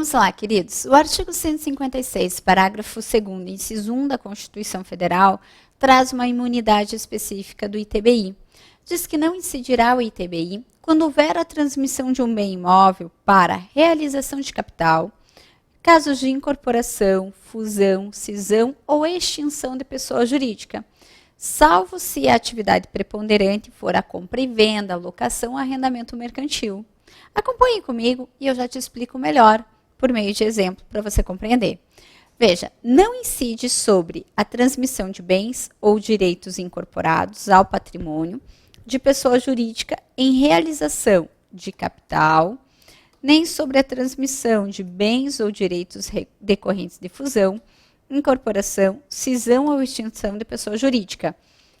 Vamos lá, queridos. O artigo 156, parágrafo 2º, inciso 1 da Constituição Federal, traz uma imunidade específica do ITBI. Diz que não incidirá o ITBI quando houver a transmissão de um bem imóvel para realização de capital, casos de incorporação, fusão, cisão ou extinção de pessoa jurídica, salvo se a atividade preponderante for a compra e venda, locação, arrendamento mercantil. Acompanhe comigo e eu já te explico melhor por meio de exemplo para você compreender. Veja, não incide sobre a transmissão de bens ou direitos incorporados ao patrimônio de pessoa jurídica em realização de capital, nem sobre a transmissão de bens ou direitos decorrentes de fusão, incorporação, cisão ou extinção de pessoa jurídica,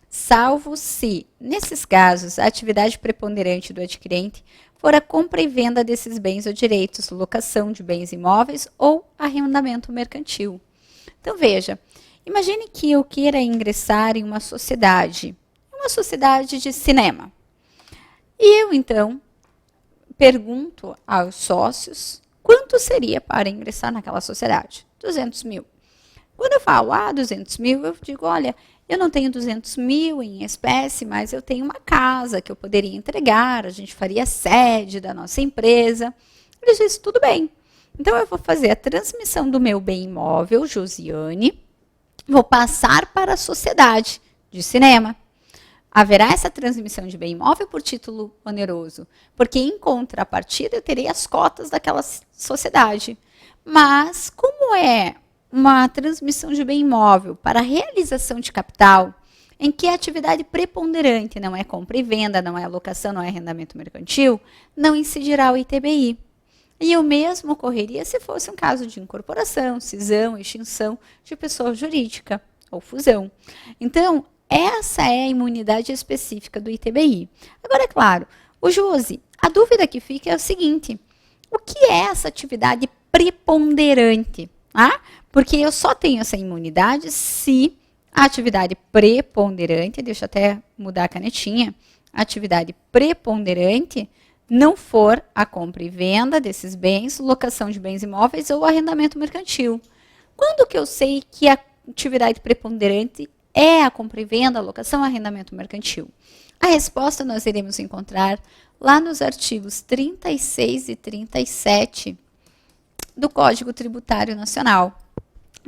salvo se, nesses casos, a atividade preponderante do adquirente for a compra e venda desses bens ou direitos, locação de bens imóveis ou arrendamento mercantil. Então, veja, imagine que eu queira ingressar em uma sociedade de cinema. E eu, então, pergunto aos sócios quanto seria para ingressar naquela sociedade. 200 mil. Quando eu falo, 200 mil, eu digo, olha, eu não tenho 200 mil em espécie, mas eu tenho uma casa que eu poderia entregar, a gente faria sede da nossa empresa. Ele disse, tudo bem. Então, eu vou fazer a transmissão do meu bem imóvel, Josiane, vou passar para a sociedade de cinema. Haverá essa transmissão de bem imóvel por título oneroso, porque em contrapartida eu terei as cotas daquela sociedade. Mas, como é uma transmissão de bem imóvel para realização de capital, em que a atividade preponderante não é compra e venda, não é alocação, não é arrendamento mercantil, não incidirá o ITBI. E o mesmo ocorreria se fosse um caso de incorporação, cisão, extinção de pessoa jurídica ou fusão. Então, essa é a imunidade específica do ITBI. Agora, é claro, Josi, a dúvida que fica é o seguinte, o que é essa atividade preponderante? Porque eu só tenho essa imunidade se a atividade preponderante, deixa eu até mudar a canetinha, a atividade preponderante não for a compra e venda desses bens, locação de bens imóveis ou arrendamento mercantil. Quando que eu sei que a atividade preponderante é a compra e venda, locação, arrendamento mercantil? A resposta nós iremos encontrar lá nos artigos 36 e 37 do Código Tributário Nacional,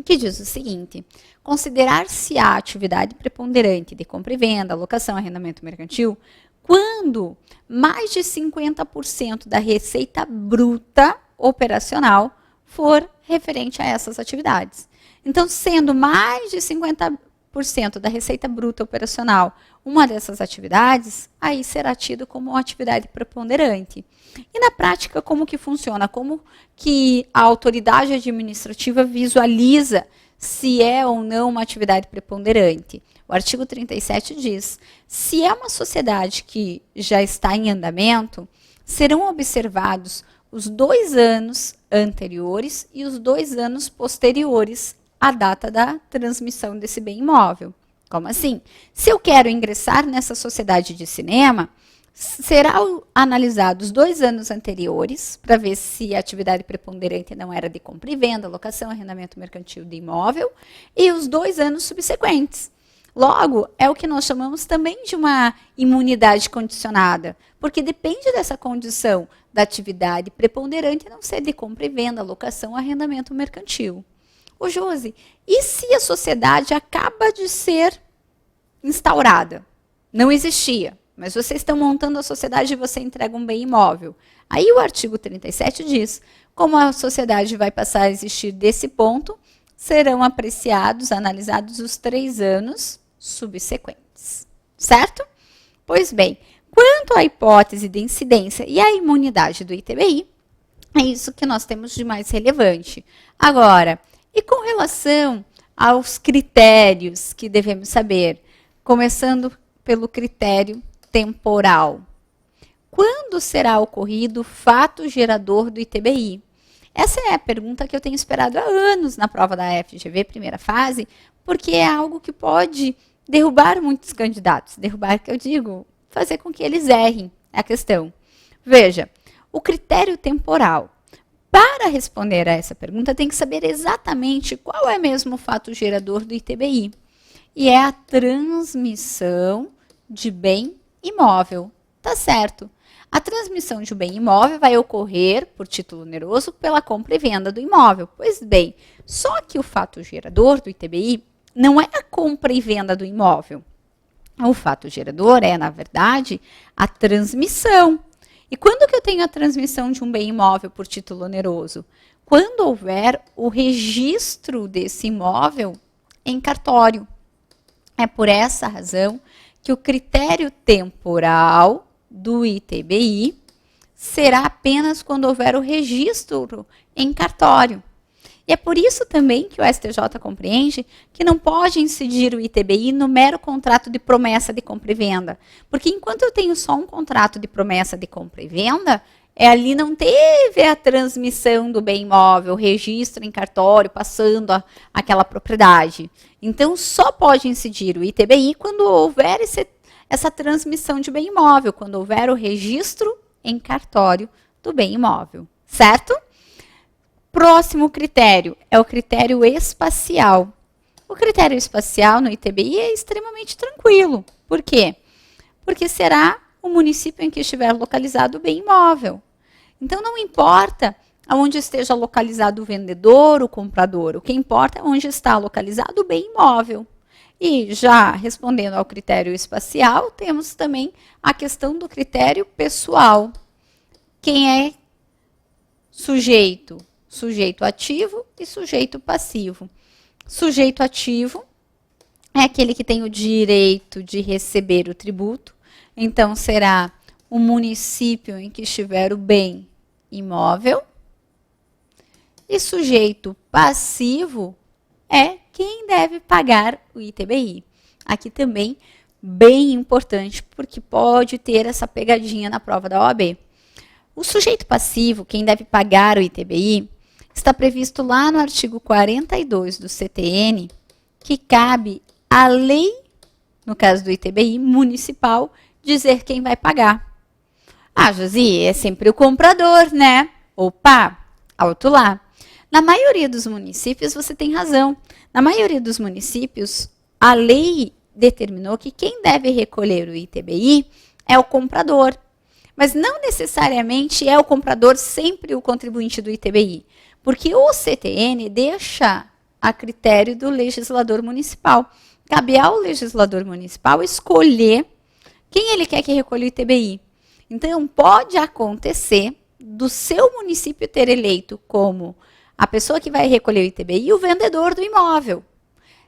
que diz o seguinte, considerar-se a atividade preponderante de compra e venda, locação, arrendamento mercantil, quando mais de 50% da receita bruta operacional for referente a essas atividades. Então, sendo mais de 50% da receita bruta operacional uma dessas atividades, aí será tido como uma atividade preponderante. E na prática, como que funciona? Como que a autoridade administrativa visualiza se é ou não uma atividade preponderante? O artigo 37 diz, se é uma sociedade que já está em andamento, serão observados os 2 anos anteriores e os 2 anos posteriores à data da transmissão desse bem imóvel. Como assim? Se eu quero ingressar nessa sociedade de cinema, serão analisados 2 anos anteriores para ver se a atividade preponderante não era de compra e venda, locação, arrendamento mercantil de imóvel, e os 2 anos subsequentes. Logo, é o que nós chamamos também de uma imunidade condicionada, porque depende dessa condição da atividade preponderante não ser de compra e venda, locação, arrendamento mercantil. Ô Josi, e se a sociedade acaba de ser instaurada? Não existia, mas vocês estão montando a sociedade e você entrega um bem imóvel. Aí o artigo 37 diz, como a sociedade vai passar a existir desse ponto, serão apreciados, analisados os 3 anos subsequentes. Certo? Pois bem, quanto à hipótese de incidência e à imunidade do ITBI, é isso que nós temos de mais relevante. Agora, e com relação aos critérios que devemos saber, começando pelo critério temporal. Quando será ocorrido o fato gerador do ITBI? Essa é a pergunta que eu tenho esperado há anos na prova da FGV, primeira fase, porque é algo que pode derrubar muitos candidatos. Derrubar, que eu digo, fazer com que eles errem a questão. Veja, o critério temporal. Para responder a essa pergunta, tem que saber exatamente qual é mesmo o fato gerador do ITBI. E é a transmissão de bem imóvel. Tá certo. A transmissão de um bem imóvel vai ocorrer por título oneroso pela compra e venda do imóvel. Pois bem, só que o fato gerador do ITBI não é a compra e venda do imóvel. O fato gerador é, na verdade, a transmissão. E quando que eu tenho a transmissão de um bem imóvel por título oneroso? Quando houver o registro desse imóvel em cartório. É por essa razão que o critério temporal do ITBI será apenas quando houver o registro em cartório. E é por isso também que o STJ compreende que não pode incidir o ITBI no mero contrato de promessa de compra e venda. Porque enquanto eu tenho só um contrato de promessa de compra e venda, ali não teve a transmissão do bem imóvel, o registro em cartório, passando aquela propriedade. Então, só pode incidir o ITBI quando houver essa transmissão de bem imóvel, quando houver o registro em cartório do bem imóvel, certo? Próximo critério é o critério espacial. O critério espacial no ITBI é extremamente tranquilo. Por quê? Porque será o município em que estiver localizado o bem imóvel. Então, não importa onde esteja localizado o vendedor, o comprador. O que importa é onde está localizado o bem imóvel. E já respondendo ao critério espacial, temos também a questão do critério pessoal. Quem é sujeito? Sujeito ativo e sujeito passivo. Sujeito ativo é aquele que tem o direito de receber o tributo. Então, será o município em que estiver o bem imóvel. E sujeito passivo é quem deve pagar o ITBI. Aqui também bem importante, porque pode ter essa pegadinha na prova da OAB. O sujeito passivo, quem deve pagar o ITBI, está previsto lá no artigo 42 do CTN, que cabe à lei, no caso do ITBI municipal, dizer quem vai pagar. Ah, Josi, é sempre o comprador, né? Opa, alto lá. Na maioria dos municípios, você tem razão. Na maioria dos municípios, a lei determinou que quem deve recolher o ITBI é o comprador. Mas não necessariamente é o comprador sempre o contribuinte do ITBI. Porque o CTN deixa a critério do legislador municipal. Cabe ao legislador municipal escolher quem ele quer que recolha o ITBI. Então, pode acontecer do seu município ter eleito como a pessoa que vai recolher o ITBI o vendedor do imóvel,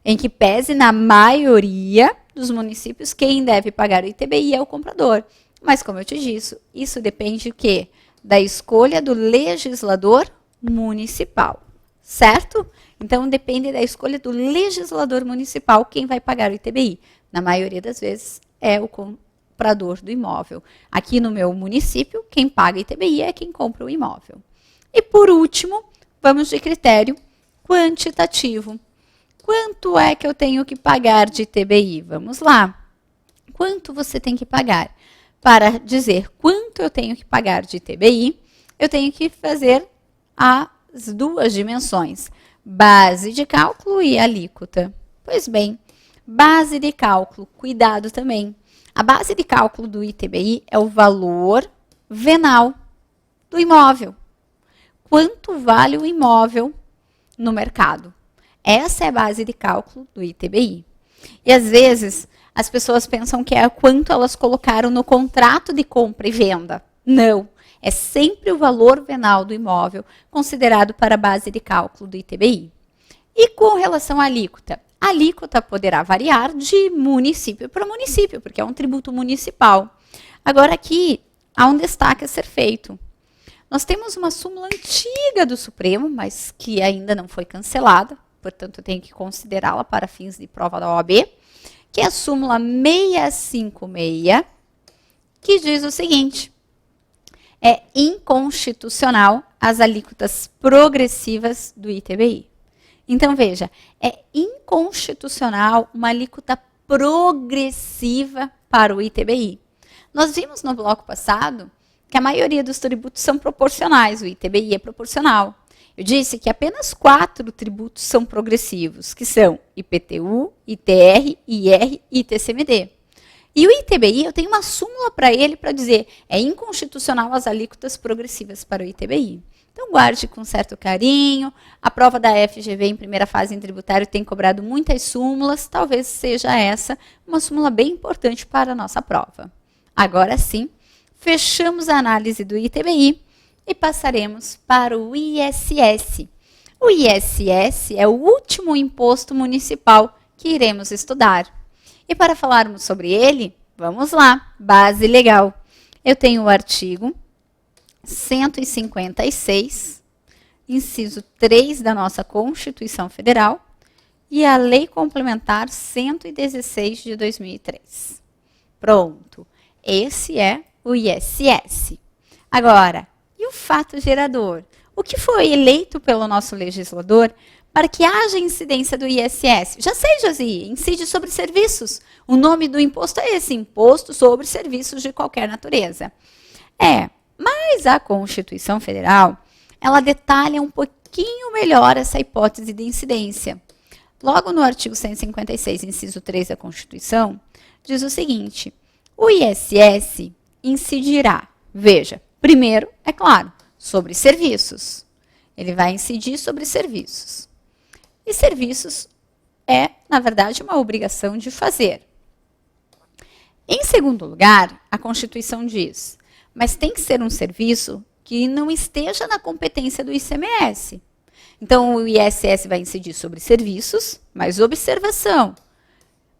em que pese na maioria dos municípios quem deve pagar o ITBI é o comprador. Mas, como eu te disse, isso depende do quê? Da escolha do legislador municipal, certo? Então, depende da escolha do legislador municipal quem vai pagar o ITBI. Na maioria das vezes, é o comprador do imóvel. Aqui no meu município, quem paga ITBI é quem compra o imóvel. E, por último, vamos de critério quantitativo. Quanto é que eu tenho que pagar de ITBI? Vamos lá. Quanto você tem que pagar? Para dizer quanto eu tenho que pagar de ITBI, eu tenho que fazer as duas dimensões, base de cálculo e alíquota. Pois bem, base de cálculo, cuidado também. A base de cálculo do ITBI é o valor venal do imóvel. Quanto vale o imóvel no mercado? Essa é a base de cálculo do ITBI. E às vezes as pessoas pensam que é quanto elas colocaram no contrato de compra e venda. Não. É sempre o valor venal do imóvel considerado para a base de cálculo do ITBI. E com relação à alíquota? A alíquota poderá variar de município para município, porque é um tributo municipal. Agora aqui há um destaque a ser feito. Nós temos uma súmula antiga do Supremo, mas que ainda não foi cancelada, portanto eu tenho que considerá-la para fins de prova da OAB, que é a súmula 656, que diz o seguinte: é inconstitucional as alíquotas progressivas do ITBI. Então, veja, é inconstitucional uma alíquota progressiva para o ITBI. Nós vimos no bloco passado que a maioria dos tributos são proporcionais, o ITBI é proporcional. Eu disse que apenas 4 tributos são progressivos, que são IPTU, ITR, IR e ITCMD. E o ITBI, eu tenho uma súmula para ele para dizer, é inconstitucional as alíquotas progressivas para o ITBI. Então, guarde com certo carinho. A prova da FGV em primeira fase em tributário tem cobrado muitas súmulas. Talvez seja essa uma súmula bem importante para a nossa prova. Agora sim, fechamos a análise do ITBI e passaremos para o ISS. O ISS é o último imposto municipal que iremos estudar. E para falarmos sobre ele, vamos lá, base legal. Eu tenho o artigo 156, inciso 3 da nossa Constituição Federal e a Lei Complementar 116 de 2003. Pronto, esse é o ISS. Agora, e o fato gerador? O que foi eleito pelo nosso legislador para que haja incidência do ISS? Já sei, Josi, incide sobre serviços. O nome do imposto é esse, Imposto sobre Serviços de Qualquer Natureza. Mas a Constituição Federal, ela detalha um pouquinho melhor essa hipótese de incidência. Logo no artigo 156, inciso 3 da Constituição, diz o seguinte, o ISS incidirá, veja, primeiro, é claro, sobre serviços. Ele vai incidir sobre serviços. E serviços é, na verdade, uma obrigação de fazer. Em segundo lugar, a Constituição diz, mas tem que ser um serviço que não esteja na competência do ICMS. Então, o ISS vai incidir sobre serviços, mas observação,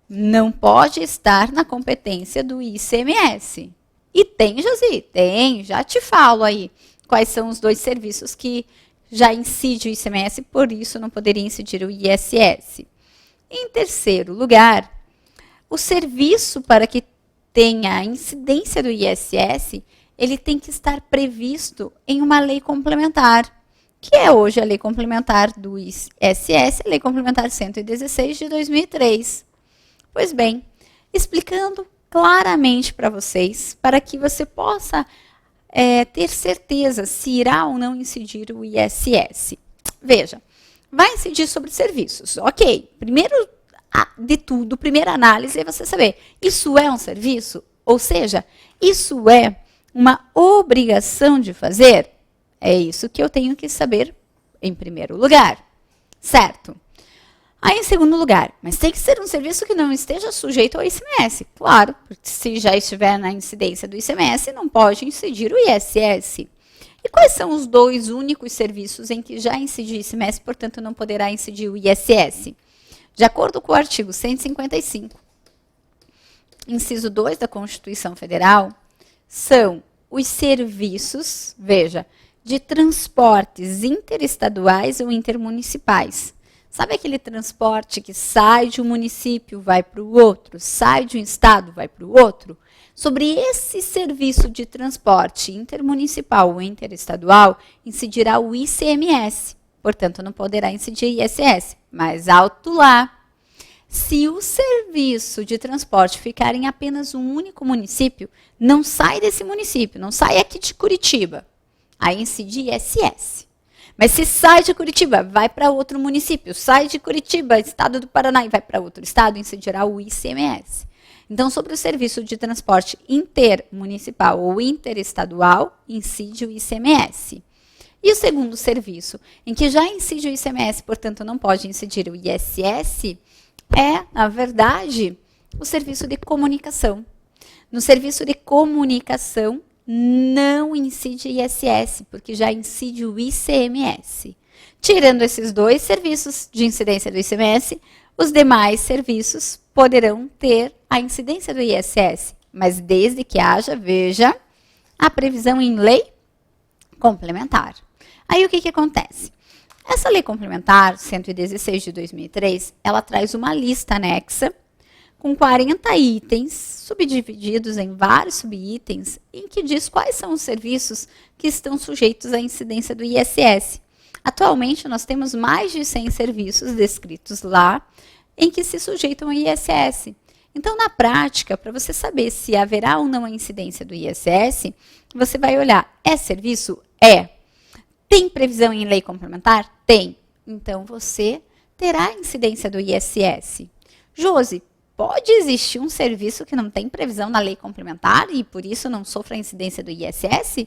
não pode estar na competência do ICMS. E tem, Josi? Tem, já te falo aí quais são os 2 serviços que já incide o ICMS, por isso não poderia incidir o ISS. Em terceiro lugar, o serviço para que tenha a incidência do ISS, ele tem que estar previsto em uma lei complementar, que é hoje a lei complementar do ISS, a lei complementar 116 de 2003. Pois bem, explicando claramente para vocês, para que você possa ter certeza se irá ou não incidir o ISS. Veja, vai incidir sobre serviços. Ok, primeiro de tudo, primeira análise é você saber, isso é um serviço? Ou seja, isso é uma obrigação de fazer? É isso que eu tenho que saber em primeiro lugar, certo? Aí, em segundo lugar, mas tem que ser um serviço que não esteja sujeito ao ICMS. Claro, porque se já estiver na incidência do ICMS, não pode incidir o ISS. E quais são os 2 únicos serviços em que já incide o ICMS, portanto, não poderá incidir o ISS? De acordo com o artigo 155, inciso 2 da Constituição Federal, são os serviços, veja, de transportes interestaduais ou intermunicipais. Sabe aquele transporte que sai de um município, vai para o outro, sai de um estado, vai para o outro? Sobre esse serviço de transporte intermunicipal ou interestadual, incidirá o ICMS. Portanto, não poderá incidir ISS. Mas alto lá. Se o serviço de transporte ficar em apenas um único município, não sai desse município, não sai aqui de Curitiba. Aí incide ISS. Mas se sai de Curitiba, vai para outro município, sai de Curitiba, estado do Paraná, e vai para outro estado, incidirá o ICMS. Então, sobre o serviço de transporte intermunicipal ou interestadual, incide o ICMS. E o segundo serviço, em que já incide o ICMS, portanto, não pode incidir o ISS, é, na verdade, o serviço de comunicação. No serviço de comunicação, não incide ISS, porque já incide o ICMS. Tirando esses 2 serviços de incidência do ICMS, os demais serviços poderão ter a incidência do ISS, mas desde que haja, veja, a previsão em lei complementar. Aí o que acontece? Essa lei complementar 116 de 2003, ela traz uma lista anexa com 40 itens subdivididos em vários subitens, em que diz quais são os serviços que estão sujeitos à incidência do ISS. Atualmente, nós temos mais de 100 serviços descritos lá, em que se sujeitam ao ISS. Então, na prática, para você saber se haverá ou não a incidência do ISS, você vai olhar, é serviço? É. Tem previsão em lei complementar? Tem. Então, você terá a incidência do ISS. Josi, pode existir um serviço que não tem previsão na lei complementar e por isso não sofre a incidência do ISS?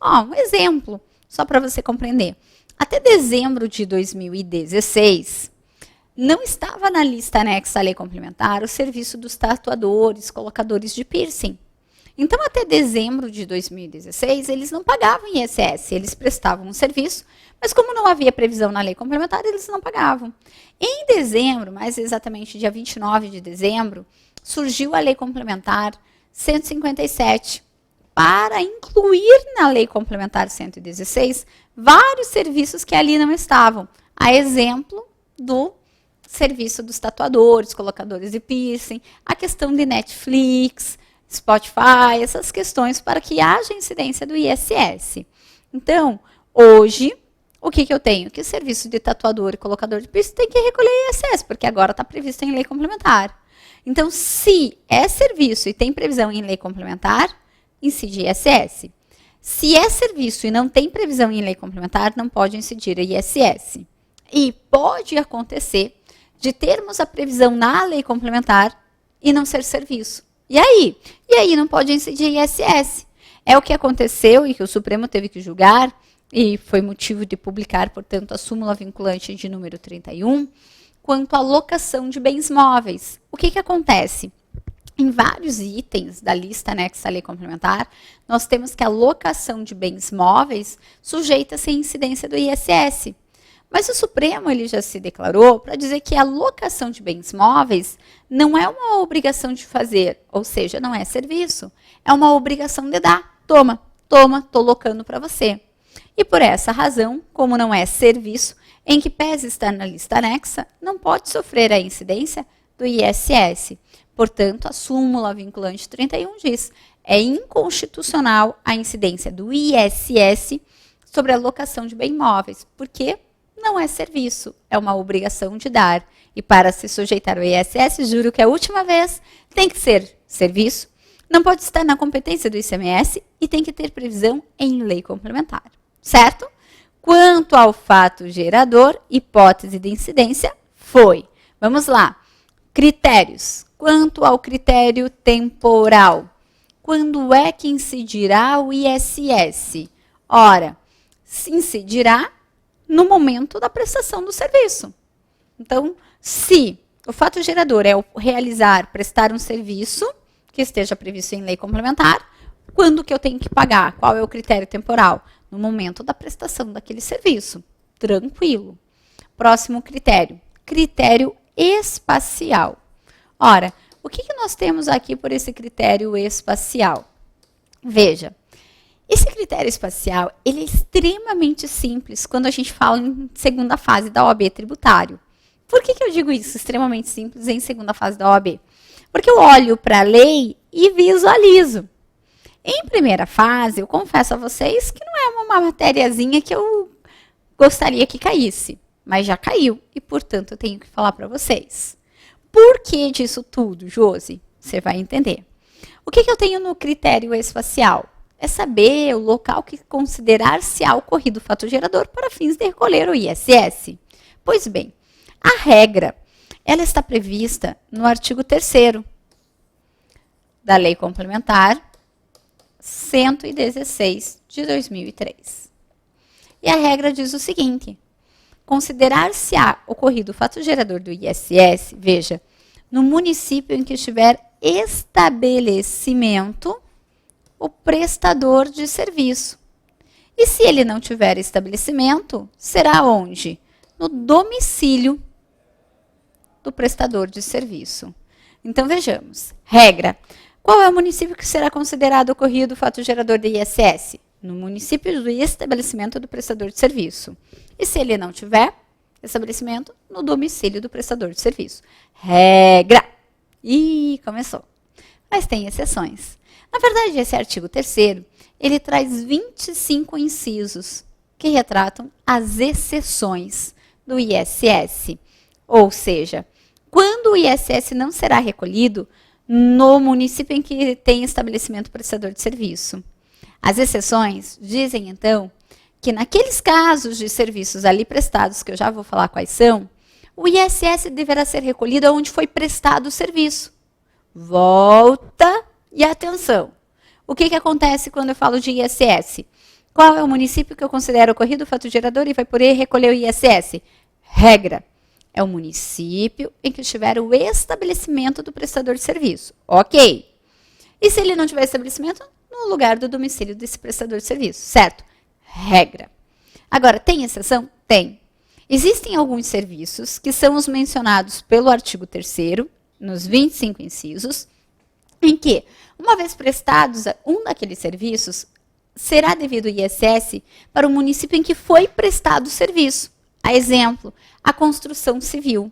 Um exemplo, só para você compreender. Até dezembro de 2016, não estava na lista anexa à lei complementar o serviço dos tatuadores, colocadores de piercing. Então, até dezembro de 2016, eles não pagavam ISS, eles prestavam um serviço, mas como não havia previsão na lei complementar, eles não pagavam. Em dezembro, mais exatamente dia 29 de dezembro, surgiu a lei complementar 157, para incluir na lei complementar 116 vários serviços que ali não estavam. A exemplo do serviço dos tatuadores, colocadores de piercing, a questão de Netflix, Spotify, essas questões para que haja incidência do ISS. Então, hoje, o que eu tenho? Que o serviço de tatuador e colocador de piercing tem que recolher ISS, porque agora está previsto em lei complementar. Então, se é serviço e tem previsão em lei complementar, incide ISS. Se é serviço e não tem previsão em lei complementar, não pode incidir ISS. E pode acontecer de termos a previsão na lei complementar e não ser serviço. E aí? E aí não pode incidir ISS. É o que aconteceu e que o Supremo teve que julgar, e foi motivo de publicar, portanto, a súmula vinculante de número 31, quanto à locação de bens móveis. O que acontece? Em vários itens da lista anexa à lei complementar, nós temos que a locação de bens móveis sujeita-se à incidência do ISS. Mas o Supremo ele já se declarou para dizer que a locação de bens móveis não é uma obrigação de fazer, ou seja, não é serviço, é uma obrigação de dar. Toma, estou locando para você. E por essa razão, como não é serviço, em que pese estar na lista anexa, não pode sofrer a incidência do ISS. Portanto, a súmula vinculante 31 diz: é inconstitucional a incidência do ISS sobre a locação de bens móveis, porque não é serviço, é uma obrigação de dar. E para se sujeitar ao ISS, juro que a última vez, tem que ser serviço, não pode estar na competência do ICMS e tem que ter previsão em lei complementar. Certo? Quanto ao fato gerador, hipótese de incidência foi. Vamos lá. Critérios. Quanto ao critério temporal, quando é que incidirá o ISS? Ora, se incidirá no momento da prestação do serviço. Então, se o fato gerador é o realizar, prestar um serviço que esteja previsto em lei complementar, quando que eu tenho que pagar? Qual é o critério temporal? No momento da prestação daquele serviço. Tranquilo. Próximo critério. Critério espacial. Ora, o que nós temos aqui por esse critério espacial? Veja, esse critério espacial ele é extremamente simples quando a gente fala em segunda fase da OAB tributário. Por que eu digo isso, extremamente simples, em segunda fase da OAB? Porque eu olho para a lei e visualizo. Em primeira fase, eu confesso a vocês que não é uma matériazinha que eu gostaria que caísse, mas já caiu e, portanto, eu tenho que falar para vocês. Por que disso tudo, Josi? Você vai entender. O que eu tenho no critério espacial? É saber o local que considerar-se-á ocorrido o fato gerador para fins de recolher o ISS. Pois bem, a regra, ela está prevista no artigo 3º da Lei Complementar 116 de 2003. E a regra diz o seguinte: considerar-se-á ocorrido o fato gerador do ISS, veja, no município em que estiver estabelecimento o prestador de serviço. E se ele não tiver estabelecimento, será onde? No domicílio do prestador de serviço. Então, vejamos. Regra. Qual é o município que será considerado ocorrido o fato gerador de ISS? No município do estabelecimento do prestador de serviço. E se ele não tiver estabelecimento, no domicílio do prestador de serviço. Regra. Ih, começou. Mas tem exceções. Na verdade, esse artigo 3º, ele traz 25 incisos que retratam as exceções do ISS. Ou seja, quando o ISS não será recolhido no município em que tem estabelecimento prestador de serviço. As exceções dizem, então, que naqueles casos de serviços ali prestados, que eu já vou falar quais são, o ISS deverá ser recolhido onde foi prestado o serviço. Volta e atenção. O que acontece quando eu falo de ISS? Qual é o município que eu considero ocorrido o fato gerador e vai poder recolher o ISS? Regra. É o município em que estiver o estabelecimento do prestador de serviço. Ok. E se ele não tiver estabelecimento? No lugar do domicílio desse prestador de serviço, certo? Regra. Agora, tem exceção? Tem. Existem alguns serviços que são os mencionados pelo artigo 3º, nos 25 incisos, em que, uma vez prestados um daqueles serviços, será devido o ISS para o município em que foi prestado o serviço. A exemplo, a construção civil.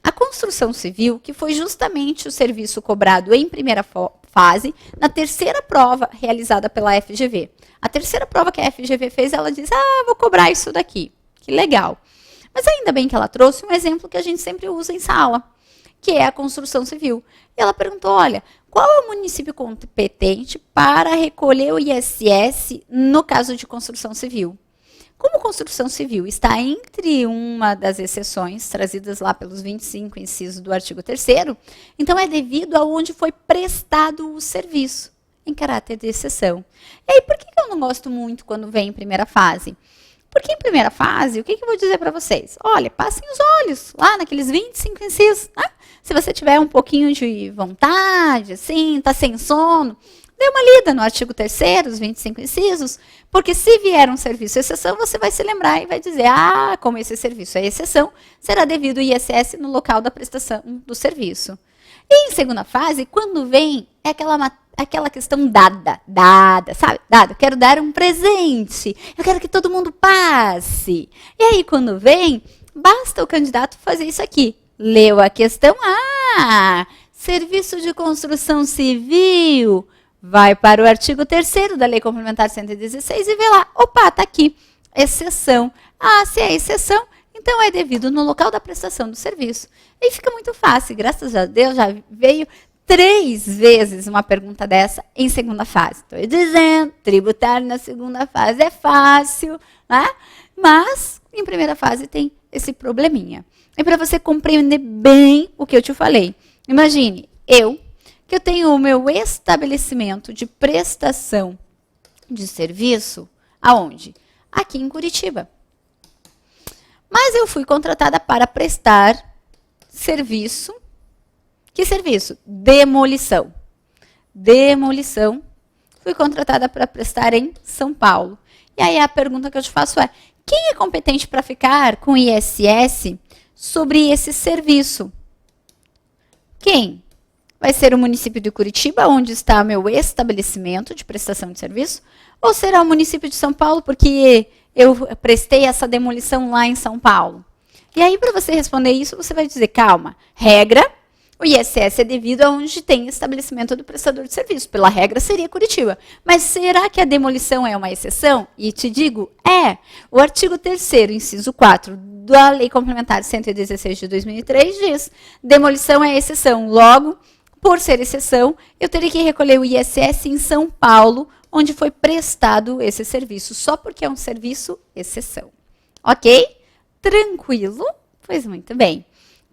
A construção civil, que foi justamente o serviço cobrado em primeira fase, na terceira prova realizada pela FGV. A terceira prova que a FGV fez, ela diz, vou cobrar isso daqui. Que legal. Mas ainda bem que ela trouxe um exemplo que a gente sempre usa em sala, que é a construção civil. E ela perguntou, olha, qual é o município competente para recolher o ISS no caso de construção civil? Como construção civil está entre uma das exceções trazidas lá pelos 25 incisos do artigo 3º, então é devido a onde foi prestado o serviço, em caráter de exceção. E aí, por que eu não gosto muito quando vem em primeira fase? Porque em primeira fase, o que eu vou dizer para vocês? Olha, passem os olhos lá naqueles 25 incisos, né? Se você tiver um pouquinho de vontade, assim, tá sem sono, dê uma lida no artigo 3º, os 25 incisos, porque se vier um serviço exceção, você vai se lembrar e vai dizer, como esse serviço é exceção, será devido o ISS no local da prestação do serviço. E em segunda fase, quando vem, é aquela questão dada, sabe? Dada, eu quero dar um presente, eu quero que todo mundo passe. E aí, quando vem, basta o candidato fazer isso aqui. Leu a questão, serviço de construção civil, vai para o artigo 3º da Lei Complementar 116 e vê lá, opa, tá aqui, exceção. Se é exceção, então é devido no local da prestação do serviço. E fica muito fácil, graças a Deus já veio 3 vezes uma pergunta dessa em segunda fase. Estou dizendo, tributário na segunda fase é fácil, né? Mas em primeira fase tem esse probleminha. E para você compreender bem o que eu te falei, imagine, que eu tenho o meu estabelecimento de prestação de serviço, aonde? Aqui em Curitiba. Mas eu fui contratada para prestar serviço. Que serviço? Demolição. Demolição. Fui contratada para prestar em São Paulo. E aí a pergunta que eu te faço é, quem é competente para ficar com ISS sobre esse serviço? Quem? Vai ser o município de Curitiba, onde está meu estabelecimento de prestação de serviço? Ou será o município de São Paulo, porque eu prestei essa demolição lá em São Paulo? E aí, para você responder isso, você vai dizer, calma, regra, o ISS é devido a onde tem estabelecimento do prestador de serviço. Pela regra, seria Curitiba. Mas será que a demolição é uma exceção? E te digo, O artigo 3º, inciso 4, da Lei Complementar 116 de 2003 diz, demolição é exceção. Logo, por ser exceção, eu teria que recolher o ISS em São Paulo, onde foi prestado esse serviço, só porque é um serviço exceção. Ok? Tranquilo? Pois muito bem.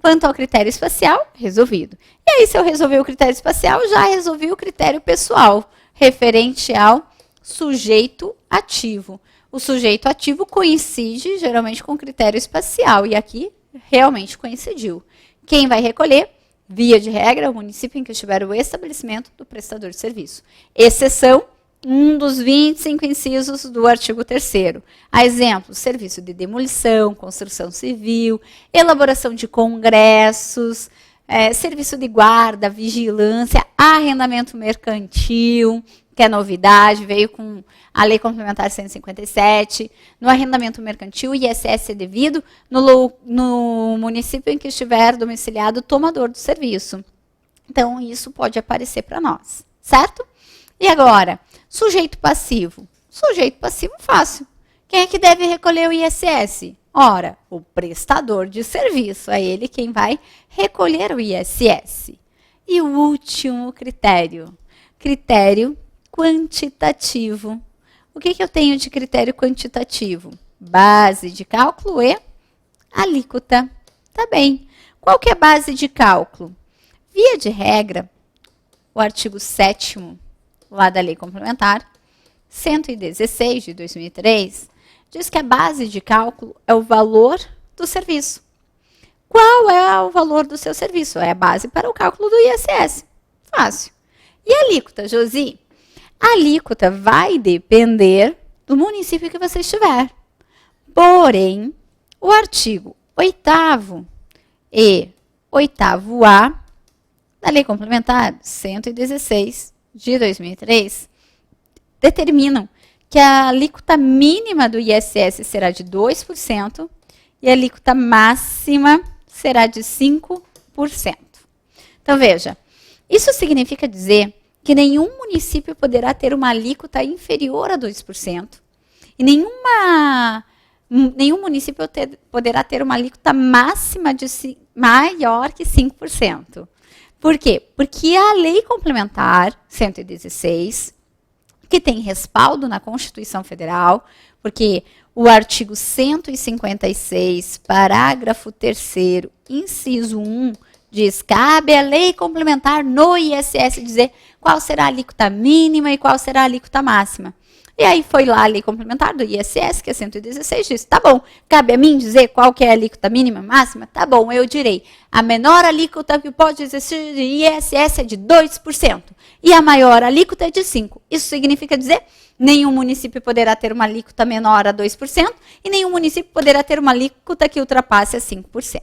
Quanto ao critério espacial, resolvido. E aí, se eu resolver o critério espacial, já resolvi o critério pessoal, referente ao sujeito ativo. O sujeito ativo coincide, geralmente, com o critério espacial, e aqui realmente coincidiu. Quem vai recolher? Via de regra, o município em que estiver o estabelecimento do prestador de serviço. Exceção, um dos 25 incisos do artigo 3º. A exemplo, serviço de demolição, construção civil, elaboração de congressos, serviço de guarda, vigilância, arrendamento mercantil, que é novidade, veio com a Lei Complementar 157. No arrendamento mercantil, o ISS é devido no município em que estiver domiciliado o tomador do serviço. Então, isso pode aparecer para nós, certo? E agora, sujeito passivo. Sujeito passivo fácil. Quem é que deve recolher o ISS? Ora, o prestador de serviço. É ele quem vai recolher o ISS. E o último critério, critério quantitativo. O que eu tenho de critério quantitativo? Base de cálculo e alíquota. Tá bem. Qual que é a base de cálculo? Via de regra, o artigo 7º lá da Lei Complementar 116 de 2003 diz que a base de cálculo é o valor do serviço. Qual é o valor do seu serviço? É a base para o cálculo do ISS. Fácil. E a alíquota, Josi? A alíquota vai depender do município que você estiver. Porém, o artigo 8º e 8º-A da Lei Complementar 116 de 2003 determinam que a alíquota mínima do ISS será de 2% e a alíquota máxima será de 5%. Então, veja, isso significa dizer que nenhum município poderá ter uma alíquota inferior a 2% e nenhum município poderá ter uma alíquota máxima maior que 5%. Por quê? Porque a Lei Complementar 116, que tem respaldo na Constituição Federal, porque o artigo 156, parágrafo 3º, inciso 1, diz: cabe à lei complementar no ISS dizer qual será a alíquota mínima e qual será a alíquota máxima. E aí foi lá a lei complementar do ISS, que é 116, disse: tá bom, cabe a mim dizer qual que é a alíquota mínima e máxima? Tá bom, eu direi: a menor alíquota que pode existir de ISS é de 2% e a maior alíquota é de 5%. Isso significa dizer: nenhum município poderá ter uma alíquota menor a 2% e nenhum município poderá ter uma alíquota que ultrapasse a 5%.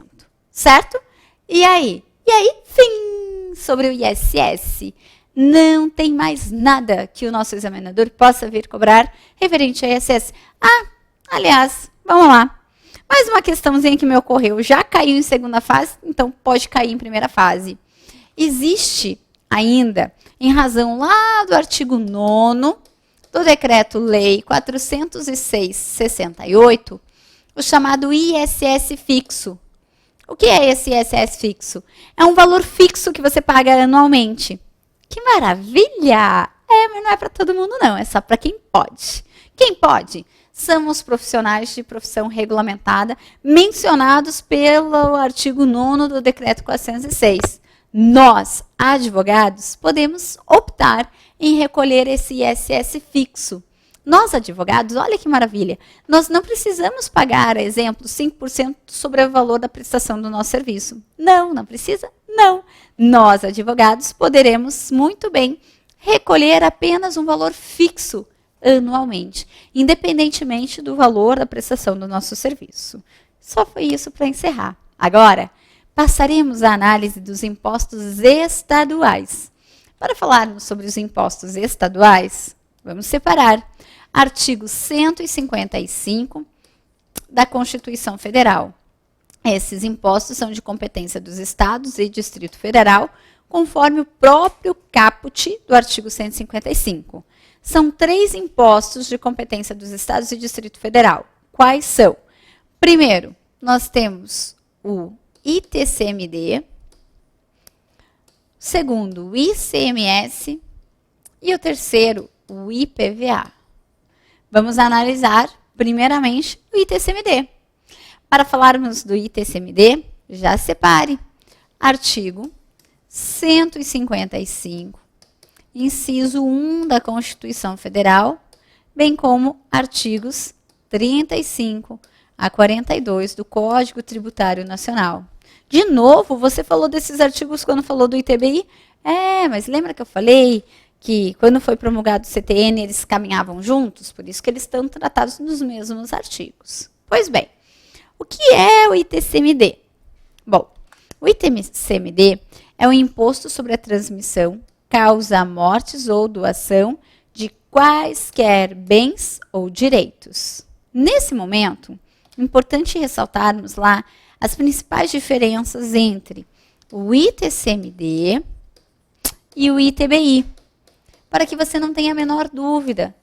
Certo? E aí? Fim sobre o ISS. Não tem mais nada que o nosso examinador possa vir cobrar referente ao ISS. Aliás, vamos lá. Mais uma questãozinha que me ocorreu. Já caiu em segunda fase, então pode cair em primeira fase. Existe ainda, em razão lá do artigo 9º do Decreto-Lei 406/68, o chamado ISS fixo. O que é esse ISS fixo? É um valor fixo que você paga anualmente. Que maravilha! Mas não é para todo mundo não, é só para quem pode. Quem pode? São os profissionais de profissão regulamentada mencionados pelo artigo 9º do Decreto 406. Nós, advogados, podemos optar em recolher esse ISS fixo. Nós, advogados, olha que maravilha, nós não precisamos pagar, exemplo, 5% sobre o valor da prestação do nosso serviço. Não precisa? Não. Nós, advogados, poderemos muito bem recolher apenas um valor fixo anualmente, independentemente do valor da prestação do nosso serviço. Só foi isso para encerrar. Agora, passaremos à análise dos impostos estaduais. Para falarmos sobre os impostos estaduais, vamos separar artigo 155 da Constituição Federal. Esses impostos são de competência dos estados e Distrito Federal, conforme o próprio caput do artigo 155. São 3 impostos de competência dos estados e Distrito Federal. Quais são? Primeiro, nós temos o ITCMD. Segundo, o ICMS. E o terceiro, o IPVA. Vamos analisar, primeiramente, o ITCMD. Para falarmos do ITCMD, já separe. Artigo 155, inciso 1 da Constituição Federal, bem como artigos 35 a 42 do Código Tributário Nacional. De novo, você falou desses artigos quando falou do ITBI? Mas lembra que eu falei que quando foi promulgado o CTN, eles caminhavam juntos? Por isso que eles estão tratados nos mesmos artigos. Pois bem, o que é o ITCMD? Bom, o ITCMD é o imposto sobre a transmissão, causa mortes ou doação de quaisquer bens ou direitos. Nesse momento, é importante ressaltarmos lá as principais diferenças entre o ITCMD e o ITBI, para que você não tenha a menor dúvida.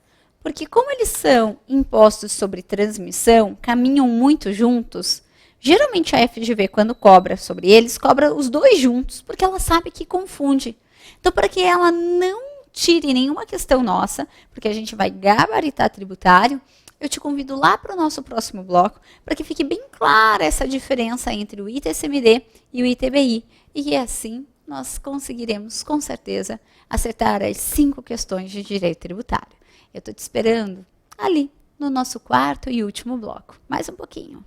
Porque como eles são impostos sobre transmissão, caminham muito juntos, Geralmente a FGV, quando cobra sobre eles, cobra os dois juntos, porque ela sabe que confunde. Então, para que ela não tire nenhuma questão nossa, porque a gente vai gabaritar tributário, eu te convido lá para o nosso próximo bloco, para que fique bem clara essa diferença entre o ITCMD e o ITBI. E assim nós conseguiremos, com certeza, acertar as 5 questões de direito tributário. Eu estou te esperando ali no nosso quarto e último bloco. Mais um pouquinho.